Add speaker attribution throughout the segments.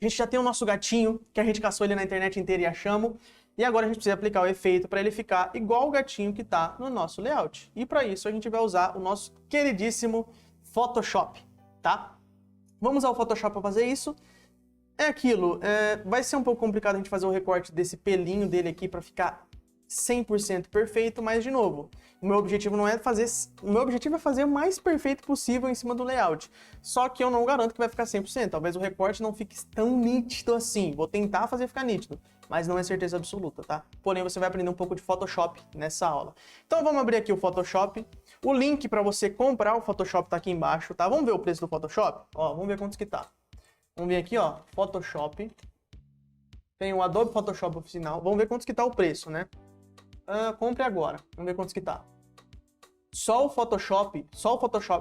Speaker 1: A gente já tem o nosso gatinho, que a gente caçou ele na internet inteira e achamos. E agora a gente precisa aplicar o efeito para ele ficar igual o gatinho que está no nosso layout. E para isso a gente vai usar o nosso queridíssimo Photoshop, tá? Vamos usar o Photoshop para fazer isso. É aquilo, vai ser um pouco complicado a gente fazer o recorte desse pelinho dele aqui para ficar 100% perfeito, mas de novo, o meu objetivo não é fazer, o meu objetivo é fazer o mais perfeito possível em cima do layout. Só que eu não garanto que vai ficar 100%, talvez o recorte não fique tão nítido assim. Vou tentar fazer ficar nítido, mas não é certeza absoluta, tá? Porém, você vai aprender um pouco de Photoshop nessa aula. Então vamos abrir aqui o Photoshop. O link para você comprar o Photoshop tá aqui embaixo, tá? Vamos ver o preço do Photoshop? Ó, vamos ver quanto que tá. Vamos ver aqui, ó, Photoshop. Tem o Adobe Photoshop oficial. Vamos ver quanto que tá o preço, né? Compre agora. Vamos ver quantos que tá. Só o Photoshop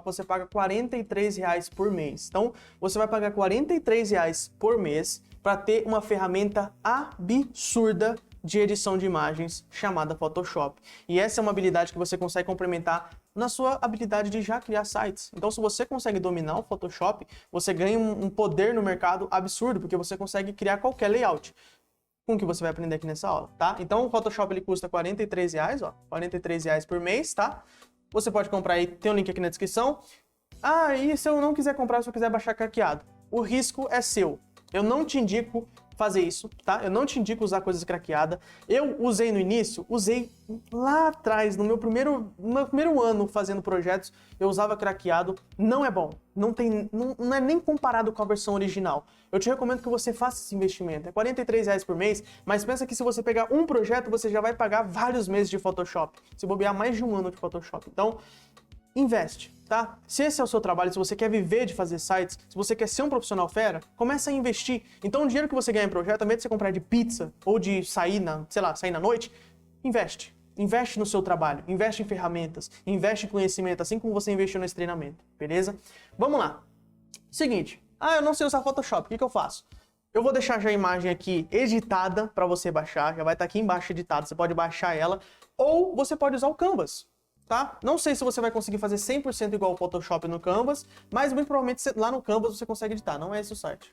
Speaker 1: você paga R$43 por mês. Então, você vai pagar R$43 por mês para ter uma ferramenta absurda de edição de imagens chamada Photoshop. E essa é uma habilidade que você consegue complementar na sua habilidade de já criar sites. Então, se você consegue dominar o Photoshop, você ganha um poder no mercado absurdo, porque você consegue criar qualquer layout. Com o que você vai aprender aqui nessa aula, tá? Então o Photoshop ele custa R$43, ó, R$43 por mês, tá? Você pode comprar aí, tem um link aqui na descrição. Ah, e se eu não quiser comprar, se eu quiser baixar craqueado? O risco é seu. Eu não te indico fazer isso, tá? Eu não te indico usar coisas craqueadas. Eu usei no início, usei lá atrás, no meu primeiro ano fazendo projetos, eu usava craqueado. Não é bom. Não é nem comparado com a versão original. Eu te recomendo que você faça esse investimento. É R$43 por mês, mas pensa que se você pegar um projeto, você já vai pagar vários meses de Photoshop. Se bobear mais de um ano de Photoshop. Então, investe, tá? Se esse é o seu trabalho, se você quer viver de fazer sites, se você quer ser um profissional fera, começa a investir. Então o dinheiro que você ganha em projeto, ao invés de você comprar de pizza ou de sair na noite, investe. Investe no seu trabalho, investe em ferramentas, investe em conhecimento, assim como você investiu nesse treinamento, beleza? Vamos lá. Seguinte, eu não sei usar Photoshop, o que eu faço? Eu vou deixar já a imagem aqui editada para você baixar, já vai estar aqui embaixo editada, você pode baixar ela, ou você pode usar o Canvas. Tá? Não sei se você vai conseguir fazer 100% igual o Photoshop no Canvas, mas muito provavelmente lá no Canvas você consegue editar. Não é esse o site.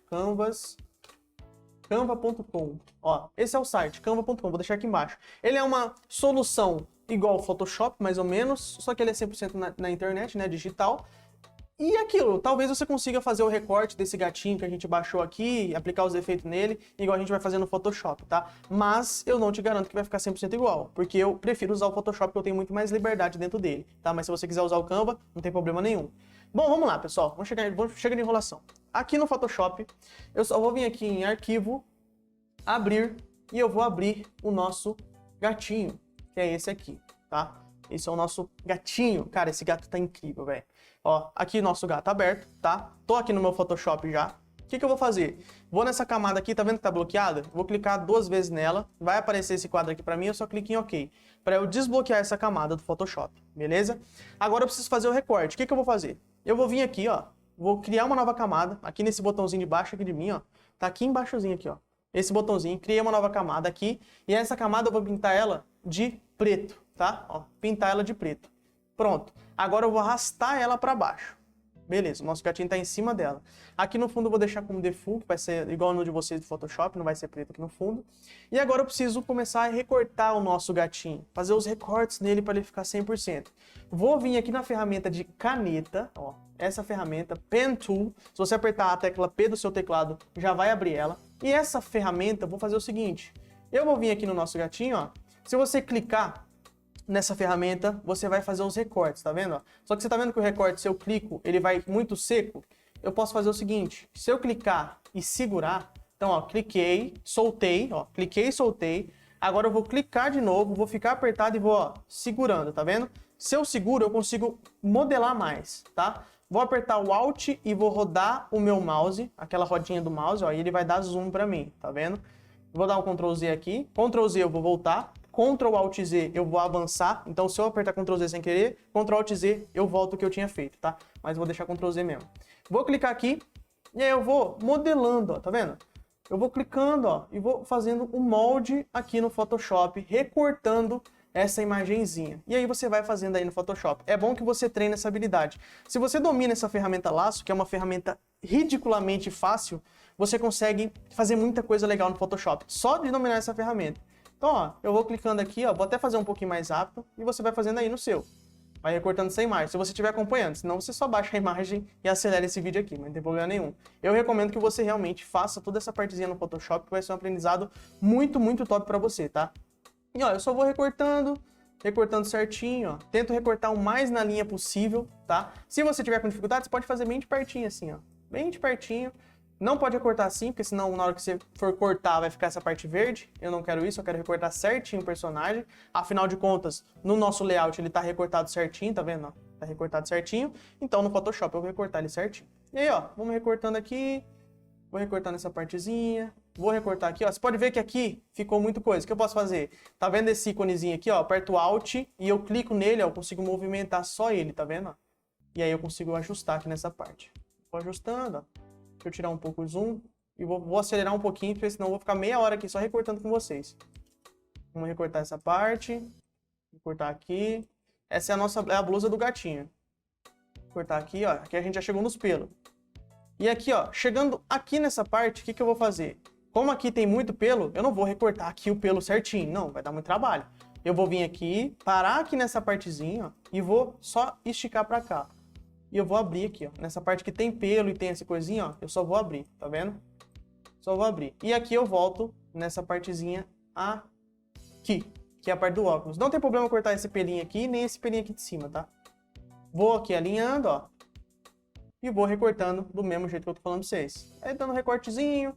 Speaker 1: Canva.com. Ó, esse é o site, canva.com. Vou deixar aqui embaixo. Ele é uma solução igual ao Photoshop, mais ou menos, só que ele é 100% na internet, né, digital. E aquilo, talvez você consiga fazer o recorte desse gatinho que a gente baixou aqui, aplicar os efeitos nele, igual a gente vai fazer no Photoshop, tá? Mas eu não te garanto que vai ficar 100% igual, porque eu prefiro usar o Photoshop, porque eu tenho muito mais liberdade dentro dele, tá? Mas se você quiser usar o Canva, não tem problema nenhum. Bom, vamos lá, pessoal, vamos chegar de enrolação. Aqui no Photoshop, eu só vou vir aqui em Arquivo, Abrir, e eu vou abrir o nosso gatinho, que é esse aqui, tá? Esse é o nosso gatinho. Cara, esse gato tá incrível, velho. Ó, aqui nosso gato aberto, tá? Tô aqui no meu Photoshop já. O que eu vou fazer? Vou nessa camada aqui, tá vendo que tá bloqueada? Vou clicar 2 vezes nela, vai aparecer esse quadro aqui pra mim, eu só clico em OK. Pra eu desbloquear essa camada do Photoshop, beleza? Agora eu preciso fazer o recorte. O que eu vou fazer? Eu vou vir aqui, ó. Vou criar uma nova camada, aqui nesse botãozinho de baixo aqui de mim, ó. Tá aqui embaixozinho aqui, ó. Esse botãozinho, criei uma nova camada aqui. E essa camada eu vou pintar ela de preto, tá? Ó, pintar ela de preto. Pronto. Agora eu vou arrastar ela para baixo. Beleza, o nosso gatinho tá em cima dela. Aqui no fundo eu vou deixar como default, que vai ser igual no de vocês do Photoshop, não vai ser preto aqui no fundo. E agora eu preciso começar a recortar o nosso gatinho, fazer os recortes nele para ele ficar 100%. Vou vir aqui na ferramenta de caneta, ó, essa ferramenta, Pen Tool. Se você apertar a tecla P do seu teclado, já vai abrir ela. E essa ferramenta, vou fazer o seguinte, eu vou vir aqui no nosso gatinho, ó. Se você clicar nessa ferramenta, você vai fazer os recortes, tá vendo? Só que você tá vendo que o recorte, se eu clico, ele vai muito seco. Eu posso fazer o seguinte, se eu clicar e segurar, então, ó, cliquei, soltei, ó, cliquei e soltei. Agora eu vou clicar de novo, vou ficar apertado e vou, ó, segurando, tá vendo? Se eu seguro, eu consigo modelar mais, tá? Vou apertar o Alt e vou rodar o meu mouse, aquela rodinha do mouse, ó, e ele vai dar zoom pra mim, tá vendo? Vou dar um Ctrl Z aqui, Ctrl Z eu vou voltar, Ctrl Alt Z eu vou avançar, então se eu apertar Ctrl Z sem querer, Ctrl Alt Z eu volto o que eu tinha feito, tá? Mas vou deixar Ctrl Z mesmo. Vou clicar aqui e aí eu vou modelando, ó, tá vendo? Eu vou clicando, ó, e vou fazendo o molde aqui no Photoshop, recortando essa imagenzinha. E aí você vai fazendo aí no Photoshop. É bom que você treine essa habilidade. Se você domina essa ferramenta Lasso, que é uma ferramenta ridiculamente fácil, você consegue fazer muita coisa legal no Photoshop, só de dominar essa ferramenta. Então, ó, eu vou clicando aqui, ó, vou até fazer um pouquinho mais rápido, e você vai fazendo aí no seu. Vai recortando essa imagem, se você estiver acompanhando, senão você só baixa a imagem e acelera esse vídeo aqui, mas não tem problema nenhum. Eu recomendo que você realmente faça toda essa partezinha no Photoshop, que vai ser um aprendizado muito, muito top pra você, tá? E ó, eu só vou recortando certinho, ó. Tento recortar o mais na linha possível, tá? Se você tiver com dificuldade, você pode fazer bem de pertinho assim, ó. Bem de pertinho. Não pode recortar assim, porque senão na hora que você for cortar vai ficar essa parte verde. Eu não quero isso, eu quero recortar certinho o personagem. Afinal de contas, no nosso layout ele tá recortado certinho, tá vendo? Tá recortado certinho. Então no Photoshop eu vou recortar ele certinho. E aí, ó, vamos recortando aqui. Vou recortando essa partezinha. Vou recortar aqui, ó. Você pode ver que aqui ficou muita coisa. O que eu posso fazer? Tá vendo esse íconezinho aqui, ó? Aperto Alt e eu clico nele, ó. Eu consigo movimentar só ele, tá vendo? E aí eu consigo ajustar aqui nessa parte. Vou ajustando, ó. Deixa eu tirar um pouco o zoom e vou acelerar um pouquinho, porque senão eu vou ficar meia hora aqui só recortando com vocês. Vamos recortar essa parte. Recortar aqui. Essa é a blusa do gatinho. Cortar aqui, ó. Aqui a gente já chegou nos pelos. E aqui, ó, chegando aqui nessa parte, o que eu vou fazer? Como aqui tem muito pelo, eu não vou recortar aqui o pelo certinho, não, vai dar muito trabalho. Eu vou vir aqui, parar aqui nessa partezinha, ó, e vou só esticar pra cá. E eu vou abrir aqui, ó, nessa parte que tem pelo e tem essa coisinha, ó, eu só vou abrir, tá vendo? Só vou abrir. E aqui eu volto nessa partezinha aqui, que é a parte do óculos. Não tem problema cortar esse pelinho aqui, nem esse pelinho aqui de cima, tá? Vou aqui alinhando, ó. E vou recortando do mesmo jeito que eu tô falando pra vocês. Aí dando um recortezinho,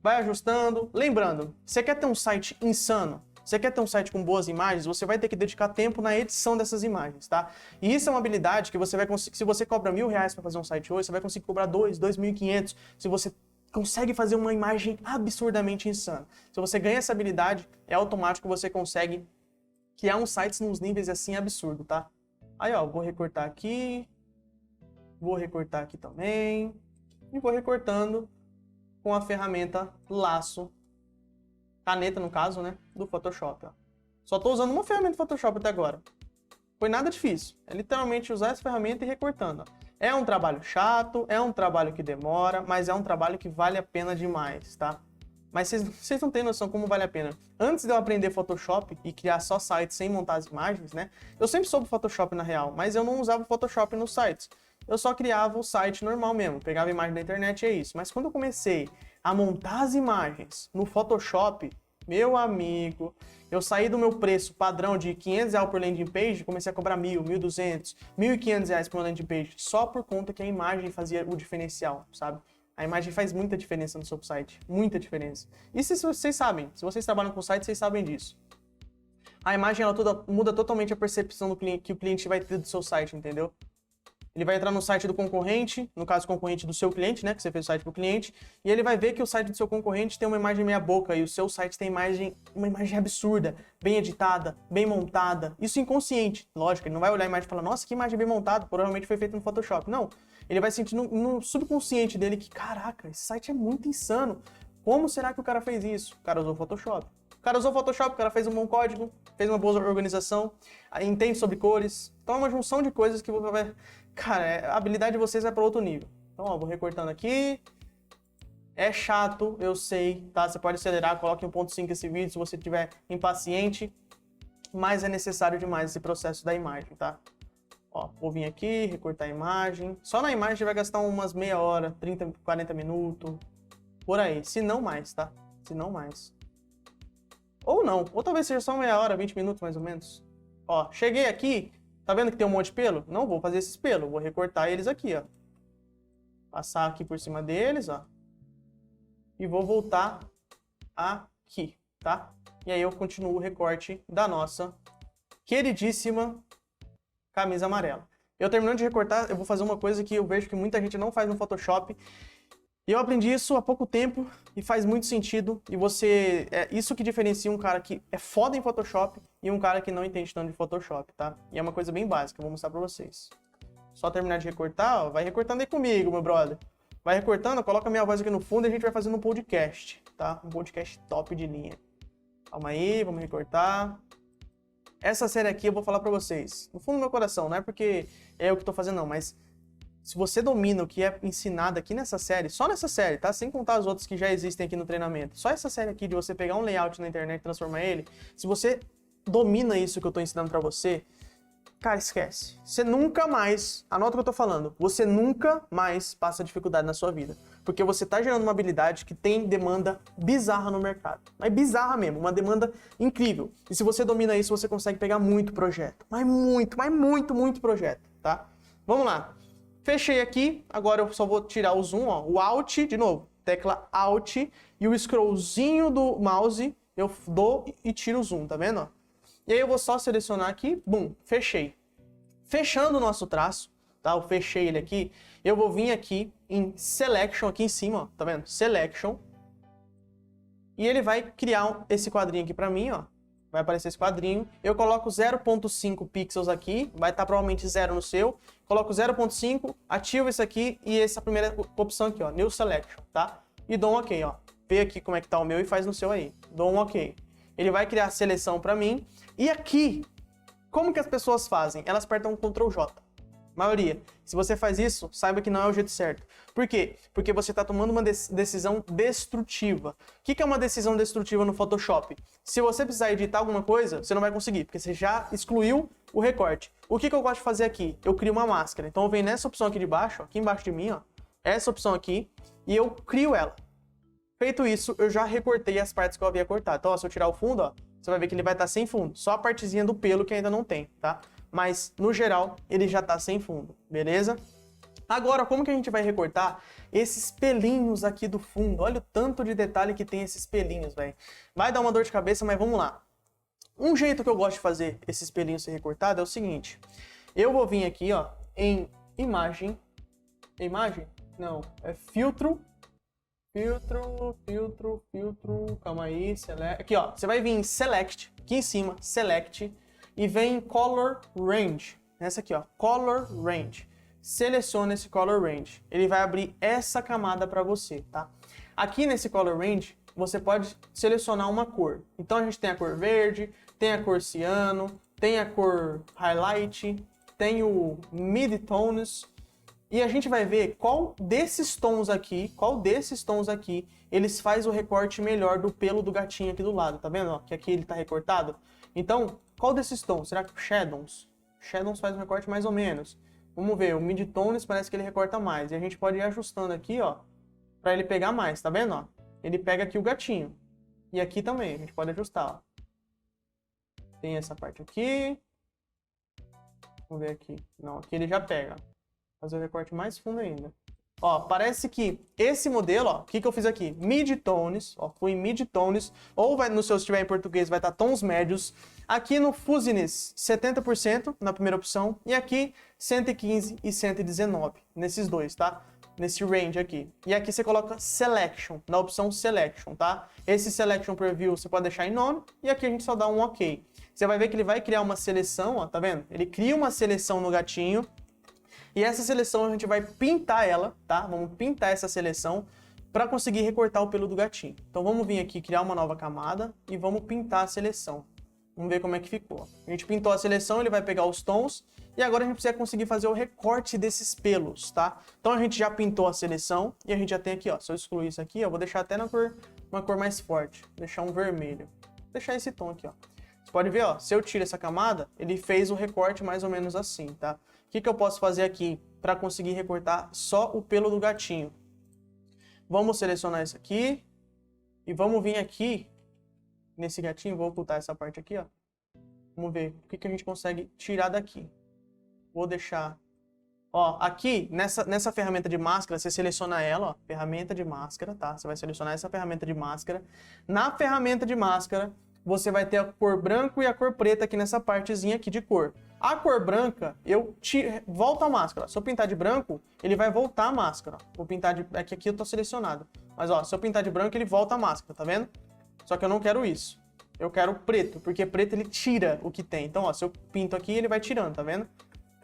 Speaker 1: vai ajustando. Lembrando, você quer ter um site insano, você quer ter um site com boas imagens, você vai ter que dedicar tempo na edição dessas imagens, tá? E isso é uma habilidade que você vai conseguir, se você cobra R$1.000 para fazer um site hoje, você vai conseguir cobrar 2.500, se você consegue fazer uma imagem absurdamente insana. Se você ganha essa habilidade, é automático que você consegue criar um site nos níveis assim absurdo, tá? Aí, ó, vou recortar aqui. Vou recortar aqui também. E vou recortando com a ferramenta laço. Caneta, no caso, né? Do Photoshop, ó. Só tô usando uma ferramenta do Photoshop até agora. Foi nada difícil. É literalmente usar essa ferramenta e ir recortando, ó. É um trabalho chato, é um trabalho que demora, mas é um trabalho que vale a pena demais, tá? Mas vocês não têm noção como vale a pena. Antes de eu aprender Photoshop e criar só sites sem montar as imagens, né? Eu sempre soube Photoshop na real, mas eu não usava Photoshop nos sites. Eu só criava o site normal mesmo, pegava a imagem da internet e é isso. Mas quando eu comecei a montar as imagens no Photoshop, meu amigo, eu saí do meu preço padrão de R$500 por landing page e comecei a cobrar R$1.000, R$1.200, R$1.500 por landing page, só por conta que a imagem fazia o diferencial, sabe? A imagem faz muita diferença no seu site, muita diferença. E se vocês sabem, se vocês trabalham com site, vocês sabem disso. A imagem ela muda totalmente a percepção do cliente, que o cliente vai ter do seu site, entendeu? Ele vai entrar no site do concorrente, no caso concorrente do seu cliente, né, que você fez o site para o cliente, e ele vai ver que o site do seu concorrente tem uma imagem meia boca e o seu site tem uma imagem absurda, bem editada, bem montada. Isso inconsciente, lógico, ele não vai olhar a imagem e falar, nossa, que imagem bem montada, provavelmente foi feita no Photoshop. Não, ele vai sentir no subconsciente dele que, caraca, esse site é muito insano. Como será que o cara fez isso? O cara usou Photoshop. O cara usou Photoshop, o cara fez um bom código, fez uma boa organização, entende sobre cores. Então é uma junção de coisas que vai... Cara, a habilidade de vocês vai para outro nível. Então, ó, vou recortando aqui. É chato, eu sei, tá? Você pode acelerar, coloque 1.5 esse vídeo se você estiver impaciente. Mas é necessário demais esse processo da imagem, tá? Ó, vou vir aqui, recortar a imagem. Só na imagem você vai gastar umas meia hora, 30, 40 minutos. Por aí, se não mais, tá? Se não mais. Ou não, ou talvez seja só meia hora, 20 minutos mais ou menos. Ó, cheguei aqui, tá vendo que tem um monte de pelo? Não vou fazer esses pelos, vou recortar eles aqui, ó. Passar aqui por cima deles, ó. E vou voltar aqui, tá? E aí eu continuo o recorte da nossa queridíssima camisa amarela. Eu terminando de recortar, eu vou fazer uma coisa que eu vejo que muita gente não faz no Photoshop. E eu aprendi isso há pouco tempo e faz muito sentido. E é isso que diferencia um cara que é foda em Photoshop e um cara que não entende tanto de Photoshop, tá? E é uma coisa bem básica, eu vou mostrar pra vocês. Só terminar de recortar, ó, vai recortando aí comigo, meu brother. Vai recortando, coloca a minha voz aqui no fundo e a gente vai fazendo um podcast, tá? Um podcast top de linha. Calma aí, vamos recortar. Essa série aqui eu vou falar pra vocês, no fundo do meu coração, não é porque é eu que tô fazendo não, mas se você domina o que é ensinado aqui nessa série, só nessa série, tá? Sem contar as outras que já existem aqui no treinamento. Só essa série aqui de você pegar um layout na internet e transformar ele, se você domina isso que eu tô ensinando pra você, cara, esquece. Você nunca mais, anota o que eu tô falando, você nunca mais passa dificuldade na sua vida. Porque você tá gerando uma habilidade que tem demanda bizarra no mercado. Mas bizarra mesmo, uma demanda incrível. E se você domina isso, você consegue pegar muito projeto. Mas muito projeto, tá? Vamos lá. Fechei aqui, agora eu só vou tirar o zoom, ó, o Alt, de novo, tecla Alt, e o scrollzinho do mouse eu dou e tiro o zoom, tá vendo? Ó? E aí eu vou só selecionar aqui, bum, fechei. Fechando o nosso traço, tá? Eu fechei ele aqui, eu vou vir aqui em Selection, aqui em cima, ó, tá vendo? Selection. E ele vai criar esse quadrinho aqui pra mim, ó. Vai aparecer esse quadrinho. Eu coloco 0.5 pixels aqui, vai estar provavelmente 0 no seu. Coloco 0.5, ativo esse aqui e essa primeira opção aqui, ó, New Selection, tá? E dou um OK, ó. Vê aqui como é que tá o meu e faz no seu aí. Dou um OK. Ele vai criar a seleção pra mim. E aqui, como que as pessoas fazem? Elas apertam Ctrl J. Maioria. Se você faz isso, saiba que não é o jeito certo. Por quê? Porque você está tomando uma decisão destrutiva. O que é uma decisão destrutiva no Photoshop? Se você precisar editar alguma coisa, você não vai conseguir, porque você já excluiu o recorte. O que eu gosto de fazer aqui? Eu crio uma máscara. Então eu venho nessa opção aqui de baixo, ó, aqui embaixo de mim, ó, essa opção aqui, e eu crio ela. Feito isso, eu já recortei as partes que eu havia cortado. Então, ó, se eu tirar o fundo, ó, você vai ver que ele vai estar sem fundo. Só a partezinha do pelo que ainda não tem, tá? Mas, no geral, ele já tá sem fundo, beleza? Agora, como que a gente vai recortar esses pelinhos aqui do fundo? Olha o tanto de detalhe que tem esses pelinhos, velho. Vai dar uma dor de cabeça, mas vamos lá. Um jeito que eu gosto de fazer esses pelinhos ser recortados é o seguinte. Eu vou vir aqui, ó, em imagem. Imagem? Não, é filtro. Filtro. Calma aí, select. Aqui, ó, você vai vir em Select, aqui em cima, Select. E vem em Color Range. Essa aqui, ó, Color Range. Seleciona esse Color Range. Ele vai abrir essa camada para você, tá? Aqui nesse Color Range, você pode selecionar uma cor. Então a gente tem a cor verde, tem a cor ciano, tem a cor highlight, tem o mid-tones. E a gente vai ver qual desses tons aqui, eles faz o recorte melhor do pelo do gatinho aqui do lado, tá vendo? Ó, que aqui ele tá recortado. Então, qual desses tons? Será que o Shadows? Shadows faz um recorte mais ou menos. Vamos ver, o Mid-Tones parece que ele recorta mais. E a gente pode ir ajustando aqui, ó, pra ele pegar mais, tá vendo, ó? Ele pega aqui o gatinho. E aqui também, a gente pode ajustar, ó. Tem essa parte aqui. Vamos ver aqui. Não, aqui ele já pega. Fazer o recorte mais fundo ainda. Ó, parece que esse modelo, ó, o que eu fiz aqui? Mid-Tones, ó, fui em Mid-Tones, ou vai, no seu, se estiver em português, vai estar tons médios. Aqui no Fuzziness, 70% na primeira opção, e aqui 115 e 119, nesses dois, tá? Nesse range aqui. E aqui você coloca Selection, na opção Selection, tá? Esse Selection Preview você pode deixar em None, e aqui a gente só dá um OK. Você vai ver que ele vai criar uma seleção, ó, tá vendo? Ele cria uma seleção no gatinho, e essa seleção a gente vai pintar ela, tá? Vamos pintar essa seleção para conseguir recortar o pelo do gatinho. Então vamos vir aqui, criar uma nova camada e vamos pintar a seleção. Vamos ver como é que ficou. A gente pintou a seleção, ele vai pegar os tons e agora a gente precisa conseguir fazer o recorte desses pelos, tá? Então a gente já pintou a seleção e a gente já tem aqui, ó. Se eu excluir isso aqui, eu vou deixar até uma cor mais forte. Vou deixar um vermelho. Vou deixar esse tom aqui, ó. Você pode ver, ó, se eu tiro essa camada, ele fez o recorte mais ou menos assim, tá? O que eu posso fazer aqui para conseguir recortar só o pelo do gatinho? Vamos selecionar isso aqui e vamos vir aqui nesse gatinho, vou ocultar essa parte aqui, ó. Vamos ver o que a gente consegue tirar daqui. Vou deixar, ó, aqui nessa ferramenta de máscara, você seleciona ela, ó, ferramenta de máscara, tá? Você vai selecionar essa ferramenta de máscara. Na ferramenta de máscara, você vai ter a cor branco e a cor preta aqui nessa partezinha aqui de cor. A cor branca, eu volto a máscara. Se eu pintar de branco, ele vai voltar a máscara. Vou pintar de... Aqui eu tô selecionado. Mas, ó, se eu pintar de branco, ele volta a máscara, tá vendo? Só que eu não quero isso. Eu quero preto, porque preto ele tira o que tem. Então, ó, se eu pinto aqui, ele vai tirando, tá vendo?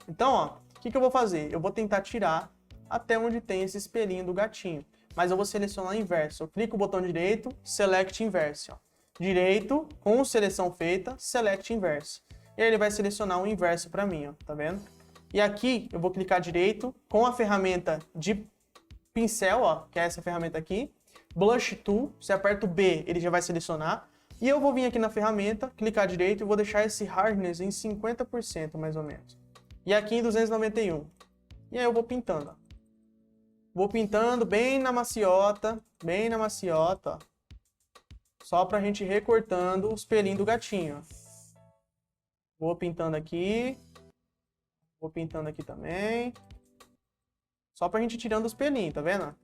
Speaker 1: Então, ó, o que eu vou fazer? Eu vou tentar tirar até onde tem esse espelhinho do gatinho. Mas eu vou selecionar inverso. Eu clico o botão direito, Select Inverse, ó. Direito, com seleção feita, Select Inverse. E aí ele vai selecionar o inverso para mim, ó, tá vendo? E aqui eu vou clicar direito com a ferramenta de pincel, ó, que é essa ferramenta aqui. Blush Tool, você aperta o B, ele já vai selecionar. E eu vou vir aqui na ferramenta, clicar direito e vou deixar esse hardness em 50% mais ou menos. E aqui em 291. E aí eu vou pintando, ó. Vou pintando bem na maciota, ó. Só pra gente ir recortando os pelinhos do gatinho, ó. Vou pintando aqui. Vou pintando aqui também. Só pra gente ir tirando os pelinhos, tá vendo?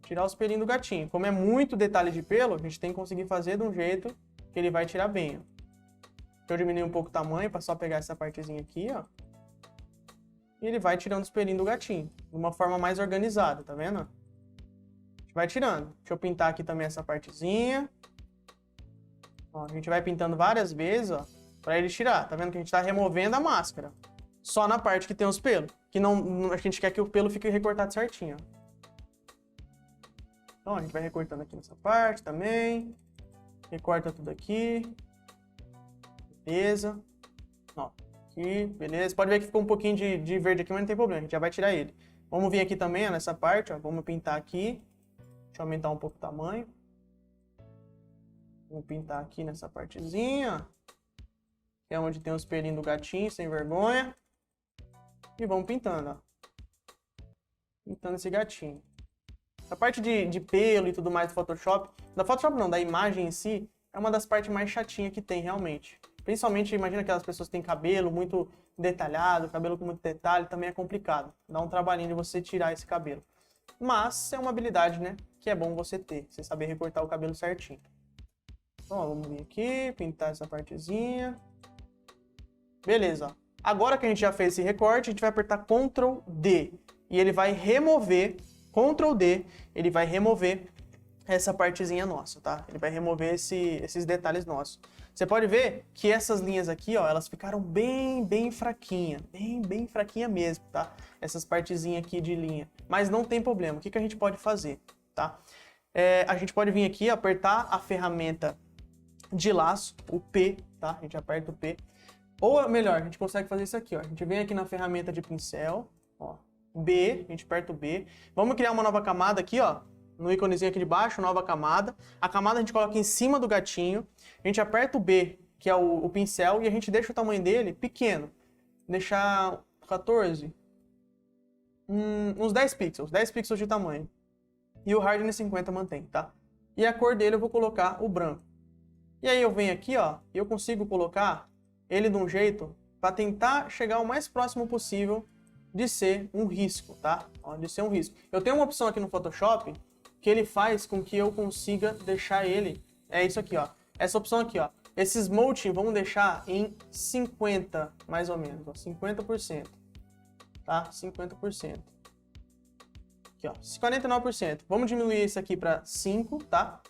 Speaker 1: Tirar os pelinhos do gatinho. Como é muito detalhe de pelo, a gente tem que conseguir fazer de um jeito que ele vai tirar bem, ó. Deixa eu diminuir um pouco o tamanho pra só pegar essa partezinha aqui, ó. E ele vai tirando os pelinhos do gatinho. De uma forma mais organizada, tá vendo? A gente vai tirando. Deixa eu pintar aqui também essa partezinha. Ó, a gente vai pintando várias vezes, ó, pra ele tirar. Tá vendo que a gente tá removendo a máscara. Só na parte que tem os pelos. Que não, a gente quer que o pelo fique recortado certinho, ó. Então a gente vai recortando aqui nessa parte também. Recorta tudo aqui. Beleza. Ó, aqui, beleza. Pode ver que ficou um pouquinho de verde aqui, mas não tem problema, a gente já vai tirar ele. Vamos vir aqui também, ó, nessa parte, ó. Vamos pintar aqui. Deixa eu aumentar um pouco o tamanho. Vamos pintar aqui nessa partezinha, que é onde tem os pelinhos do gatinho, sem vergonha. E vamos pintando, ó. Pintando esse gatinho. A parte de pelo e tudo mais do Photoshop, da imagem em si, é uma das partes mais chatinhas que tem realmente. Principalmente, imagina aquelas pessoas que têm cabelo muito detalhado, cabelo com muito detalhe, também é complicado. Dá um trabalhinho de você tirar esse cabelo. Mas é uma habilidade, né, que é bom você ter, você saber recortar o cabelo certinho. Então, ó, vamos vir aqui, pintar essa partezinha. Beleza, ó. Agora que a gente já fez esse recorte, a gente vai apertar Ctrl D. E ele vai remover, Ctrl D, ele vai remover essa partezinha nossa, tá? Ele vai remover esses detalhes nossos. Você pode ver que essas linhas aqui, ó, elas ficaram bem fraquinha, bem fraquinha mesmo, tá? Essas partezinhas aqui de linha. Mas não tem problema, o que a gente pode fazer, tá? A gente pode vir aqui, apertar a ferramenta de laço, o P, tá? A gente aperta o P. Ou melhor, a gente consegue fazer isso aqui, ó. A gente vem aqui na ferramenta de pincel, ó, B, a gente aperta o B. Vamos criar uma nova camada aqui, ó. No íconezinho aqui de baixo, nova camada. A camada a gente coloca em cima do gatinho. A gente aperta o B, que é o pincel, e a gente deixa o tamanho dele pequeno. Deixar 14. Uns 10 pixels. 10 pixels de tamanho. E o hardness 50 mantém, tá? E a cor dele eu vou colocar o branco. E aí eu venho aqui, ó, e eu consigo colocar ele de um jeito para tentar chegar o mais próximo possível de ser um risco, tá? Ó, de ser um risco. Eu tenho uma opção aqui no Photoshop que ele faz com que eu consiga deixar ele... É isso aqui, ó. Essa opção aqui, ó. Esse smoothing vamos deixar em 50, mais ou menos, ó. 50%. Tá? 50%. Aqui, ó. 49%. Vamos diminuir isso aqui para 5, tá?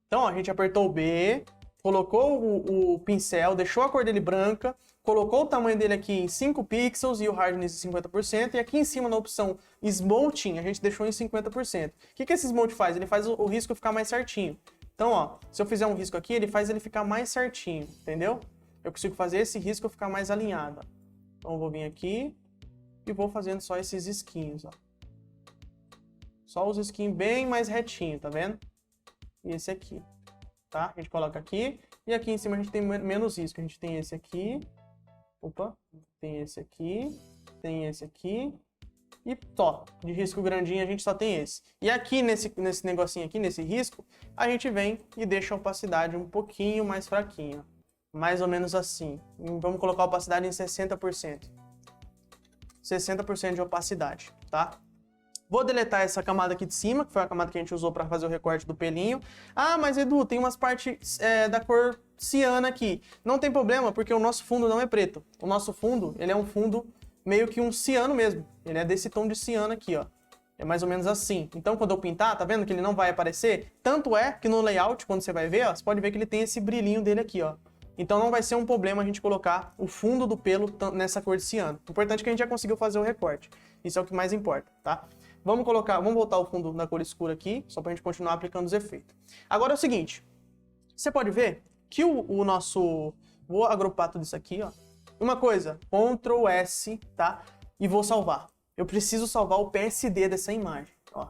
Speaker 1: Então, ó, a gente apertou o B, colocou o pincel, deixou a cor dele branca, colocou o tamanho dele aqui em 5 pixels e o hardness em 50%, e aqui em cima na opção Smoothing a gente deixou em 50%. O que esse Smooth faz? Ele faz o risco ficar mais certinho. Então, ó, se eu fizer um risco aqui, ele faz ele ficar mais certinho, entendeu? Eu consigo fazer esse risco ficar mais alinhado. Ó. Então, eu vou vir aqui e vou fazendo só esses risquinhos, ó. Só os risquinhos bem mais retinho, tá vendo? E esse aqui, tá? A gente coloca aqui, e aqui em cima a gente tem menos risco. A gente tem esse aqui, opa, tem esse aqui, e só, de risco grandinho a gente só tem esse. E aqui nesse negocinho aqui, nesse risco, a gente vem e deixa a opacidade um pouquinho mais fraquinha. Mais ou menos assim. Vamos colocar a opacidade em 60%. 60% de opacidade, tá? Vou deletar essa camada aqui de cima, que foi a camada que a gente usou para fazer o recorte do pelinho. Ah, mas Edu, tem umas partes da cor ciana aqui. Não tem problema, porque o nosso fundo não é preto. O nosso fundo, ele é um fundo meio que um ciano mesmo. Ele é desse tom de ciano aqui, ó. É mais ou menos assim. Então, quando eu pintar, tá vendo que ele não vai aparecer? Tanto é que no layout, quando você vai ver, ó, você pode ver que ele tem esse brilhinho dele aqui, ó. Então não vai ser um problema a gente colocar o fundo do pelo nessa cor de ciano. O importante é que a gente já conseguiu fazer o recorte. Isso é o que mais importa, tá? Vamos voltar o fundo na cor escura aqui, só pra gente continuar aplicando os efeitos. Agora é o seguinte, você pode ver que o nosso... Vou agrupar tudo isso aqui, ó. Uma coisa, Ctrl S, tá? E vou salvar. Eu preciso salvar o PSD dessa imagem, ó.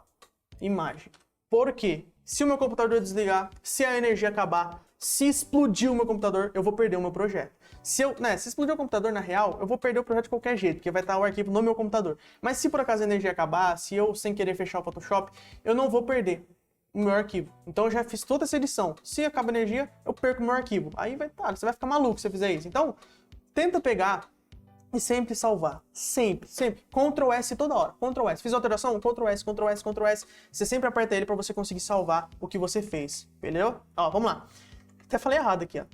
Speaker 1: Imagem. Por quê? Se o meu computador desligar, se a energia acabar, se explodir o meu computador, eu vou perder o meu projeto. Se explodir o computador, na real, eu vou perder o projeto de qualquer jeito, porque vai estar o arquivo no meu computador. Mas se por acaso a energia acabar, se eu sem querer fechar o Photoshop, eu não vou perder o meu arquivo. Então eu já fiz toda essa edição. Se acaba a energia, eu perco o meu arquivo. Aí você vai ficar maluco se você fizer isso. Então, tenta pegar e sempre salvar. Sempre, sempre. Ctrl S toda hora. Ctrl S. Fiz alteração? Ctrl S, Ctrl S, Ctrl S. Você sempre aperta ele para você conseguir salvar o que você fez. Beleza? Ó, vamos lá. Até falei errado aqui, ó.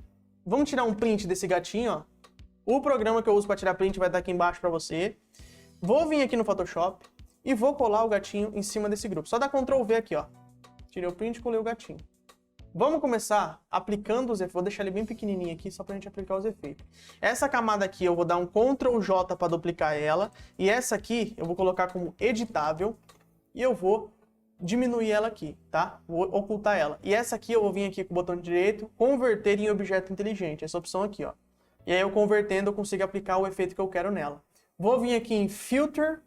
Speaker 1: Vamos tirar um print desse gatinho, ó. O programa que eu uso para tirar print vai estar aqui embaixo para você. Vou vir aqui no Photoshop e vou colar o gatinho em cima desse grupo. Só dá Ctrl V aqui, ó. Tirei o print e colei o gatinho. Vamos começar aplicando os efeitos. Vou deixar ele bem pequenininho aqui, só pra gente aplicar os efeitos. Essa camada aqui eu vou dar um Ctrl J para duplicar ela. E essa aqui eu vou colocar como editável. E eu vou diminuir ela aqui, tá? Vou ocultar ela. E essa aqui eu vou vir aqui com o botão direito, converter em objeto inteligente. Essa opção aqui, ó. E aí eu convertendo eu consigo aplicar o efeito que eu quero nela. Vou vir aqui em Filter.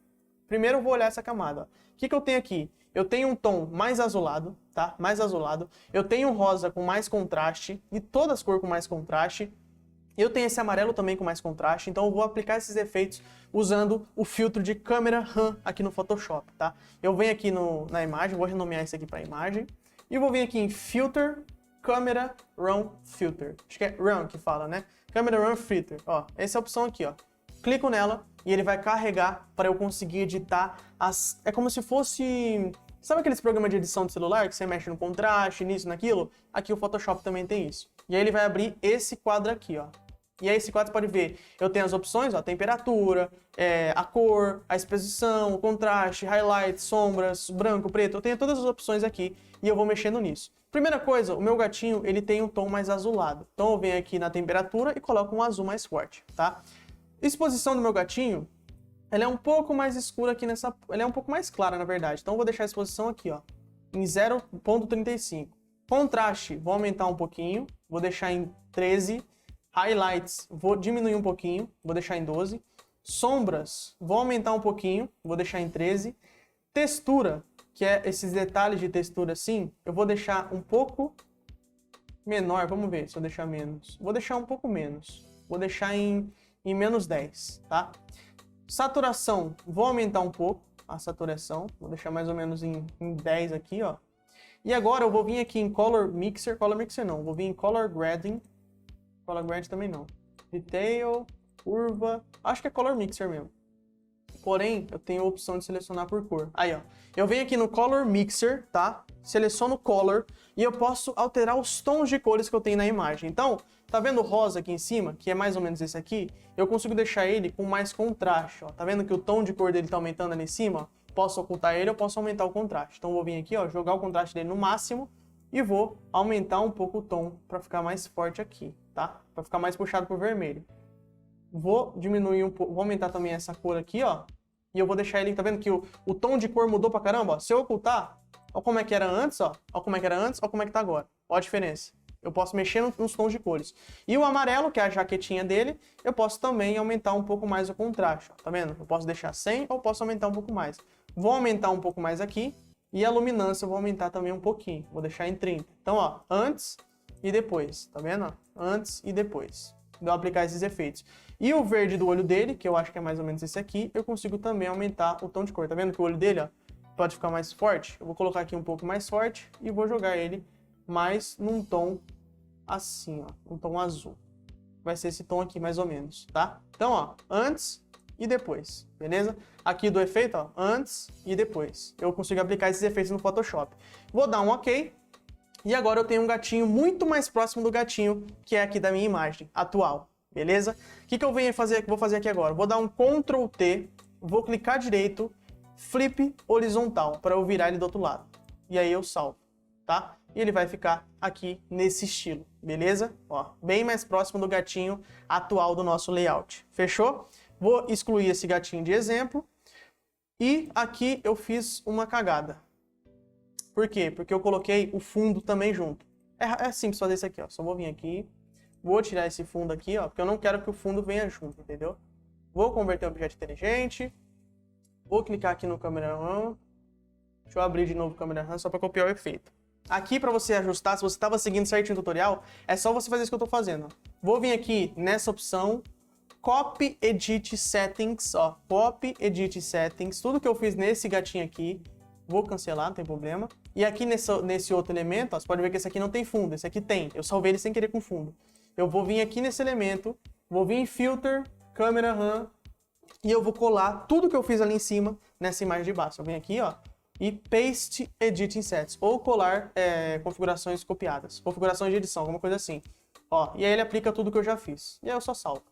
Speaker 1: Primeiro eu vou olhar essa camada. O que eu tenho aqui? Eu tenho um tom mais azulado, tá? Mais azulado. Eu tenho um rosa com mais contraste e todas as cores com mais contraste. Eu tenho esse amarelo também com mais contraste, então eu vou aplicar esses efeitos usando o filtro de câmera RAM aqui no Photoshop, tá? Eu venho aqui na imagem, vou renomear isso aqui para imagem, e vou vir aqui em Filter, Câmera RAM Filter. Acho que é RAM que fala, né? Câmera RAM Filter, ó, essa é a opção aqui, ó. Clico nela e ele vai carregar para eu conseguir editar as... É como se fosse... Sabe aqueles programas de edição de celular que você mexe no contraste, nisso, naquilo? Aqui o Photoshop também tem isso. E aí ele vai abrir esse quadro aqui, ó. E aí esse quadro você pode ver, eu tenho as opções, ó, temperatura, a cor, a exposição, o contraste, highlight, sombras, branco, preto. Eu tenho todas as opções aqui e eu vou mexendo nisso. Primeira coisa, o meu gatinho, ele tem um tom mais azulado. Então eu venho aqui na temperatura e coloco um azul mais forte, tá? Exposição do meu gatinho, ela é um pouco mais escura aqui nessa... Ela é um pouco mais clara, na verdade. Então eu vou deixar a exposição aqui, ó, em 0.35. Contraste, vou aumentar um pouquinho, vou deixar em 13. Highlights, vou diminuir um pouquinho, vou deixar em 12. Sombras, vou aumentar um pouquinho, vou deixar em 13. Textura, que é esses detalhes de textura assim, eu vou deixar um pouco menor. Vamos ver se eu deixar menos. Vou deixar um pouco menos. Vou deixar em menos 10, tá? Saturação, vou aumentar um pouco a saturação. Vou deixar mais ou menos em 10 aqui, ó. E agora eu vou vir aqui em Color Mixer. Color Mixer não, vou vir em Color Grading. Color Grading também não. Detail, curva, acho que é Color Mixer mesmo. Porém, eu tenho a opção de selecionar por cor. Aí, ó. Eu venho aqui no Color Mixer, tá? Seleciono Color e eu posso alterar os tons de cores que eu tenho na imagem. Então, tá vendo o rosa aqui em cima, que é mais ou menos esse aqui? Eu consigo deixar ele com mais contraste, ó. Tá vendo que o tom de cor dele tá aumentando ali em cima? Posso ocultar ele, eu posso aumentar o contraste. Então, eu vou vir aqui, ó, jogar o contraste dele no máximo e vou aumentar um pouco o tom para ficar mais forte aqui, tá? Para ficar mais puxado pro vermelho. Vou diminuir um pouco, vou aumentar também essa cor aqui, ó. E eu vou deixar ele, tá vendo que o tom de cor mudou pra caramba, ó. Se eu ocultar, ó como é que era antes, ó. Ó como é que era antes, ó como é que tá agora. Ó a diferença. Eu posso mexer nos tons de cores. E o amarelo, que é a jaquetinha dele, eu posso também aumentar um pouco mais o contraste, ó. Tá vendo? Eu posso deixar 100 ou posso aumentar um pouco mais. Vou aumentar um pouco mais aqui. E a luminância eu vou aumentar também um pouquinho. Vou deixar em 30. Então, ó, antes e depois. Tá vendo? Antes e depois. De eu aplicar esses efeitos. E o verde do olho dele, que eu acho que é mais ou menos esse aqui, eu consigo também aumentar o tom de cor. Tá vendo que o olho dele, ó, pode ficar mais forte? Eu vou colocar aqui um pouco mais forte e vou jogar ele mais num tom assim, ó. Um tom azul. Vai ser esse tom aqui, mais ou menos, tá? Então, ó, antes e depois, beleza? Aqui do efeito, ó, antes e depois. Eu consigo aplicar esses efeitos no Photoshop. Vou dar um OK. E agora eu tenho um gatinho muito mais próximo do gatinho que é aqui da minha imagem atual, beleza? O que eu vou fazer aqui agora? Vou dar um Ctrl T, vou clicar direito, Flip horizontal, para eu virar ele do outro lado. E aí eu salvo, tá? E ele vai ficar aqui nesse estilo, beleza? Ó, bem mais próximo do gatinho atual do nosso layout. Fechou? Vou excluir esse gatinho de exemplo. E aqui eu fiz uma cagada. Por quê? Porque eu coloquei o fundo também junto. É simples fazer isso aqui, ó. Só vou vir aqui, Vou tirar esse fundo aqui, ó, porque eu não quero que o fundo venha junto, entendeu? Vou converter em objeto inteligente. Vou clicar aqui no Camera Raw. Deixa eu abrir de novo o Camera Raw só para copiar o efeito. Aqui, para você ajustar, se você estava seguindo certinho o tutorial, é só você fazer isso que eu estou fazendo. Vou vir aqui nessa opção, Copy Edit Settings, ó, Copy Edit Settings, tudo que eu fiz nesse gatinho aqui, vou cancelar, não tem problema. E aqui nesse outro elemento, ó, você pode ver que esse aqui não tem fundo, esse aqui tem. Eu salvei ele sem querer com fundo. Eu vou vir aqui nesse elemento, vou vir em Filter, Camera Raw, e eu vou colar tudo que eu fiz ali em cima nessa imagem de baixo. Eu venho aqui, ó, e Paste Edit Sets, ou colar configurações copiadas, configurações de edição, alguma coisa assim. Ó, e aí ele aplica tudo que eu já fiz. E aí eu só salvo,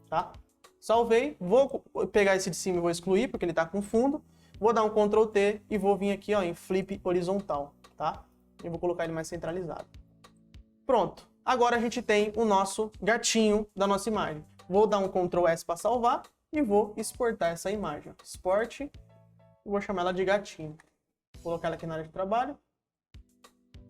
Speaker 1: tá? Salvei, vou pegar esse de cima e vou excluir, porque ele tá com fundo. Vou dar um Ctrl T e vou vir aqui, ó, em Flip Horizontal, tá? E vou colocar ele mais centralizado. Pronto. Agora a gente tem o nosso gatinho da nossa imagem. Vou dar um Ctrl S para salvar e vou exportar essa imagem. Export, e vou chamar ela de gatinho. Vou colocar ela aqui na área de trabalho.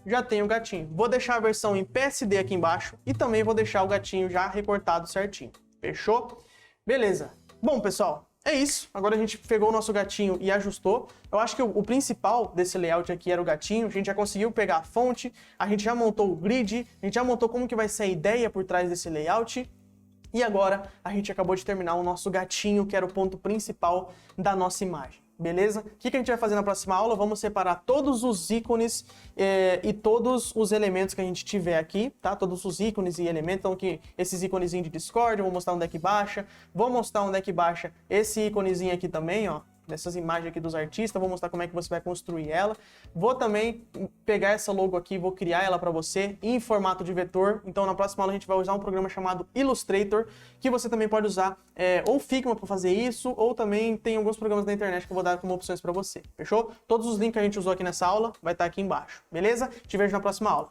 Speaker 1: Já tenho o gatinho. Vou deixar a versão em PSD aqui embaixo e também vou deixar o gatinho já recortado certinho. Fechou? Beleza. Bom, pessoal, é isso. Agora a gente pegou o nosso gatinho e ajustou. Eu acho que o principal desse layout aqui era o gatinho. A gente já conseguiu pegar a fonte, a gente já montou o grid, a gente já montou como que vai ser a ideia por trás desse layout. E agora a gente acabou de terminar o nosso gatinho, que era o ponto principal da nossa imagem. Beleza? O que a gente vai fazer na próxima aula? Vamos separar todos os ícones e todos os elementos que a gente tiver aqui, tá? Todos os ícones e elementos, então que esses íconezinhos de Discord, eu vou mostrar onde é que baixa, vou mostrar onde é que baixa esse íconezinho aqui também, ó, dessas imagens aqui dos artistas, vou mostrar como é que você vai construir ela. Vou também pegar essa logo aqui, vou criar ela para você em formato de vetor. Então na próxima aula a gente vai usar um programa chamado Illustrator, que você também pode usar ou Figma para fazer isso, ou também tem alguns programas na internet que eu vou dar como opções para você. Fechou? Todos os links que a gente usou aqui nessa aula vai estar aqui embaixo. Beleza? Te vejo na próxima aula.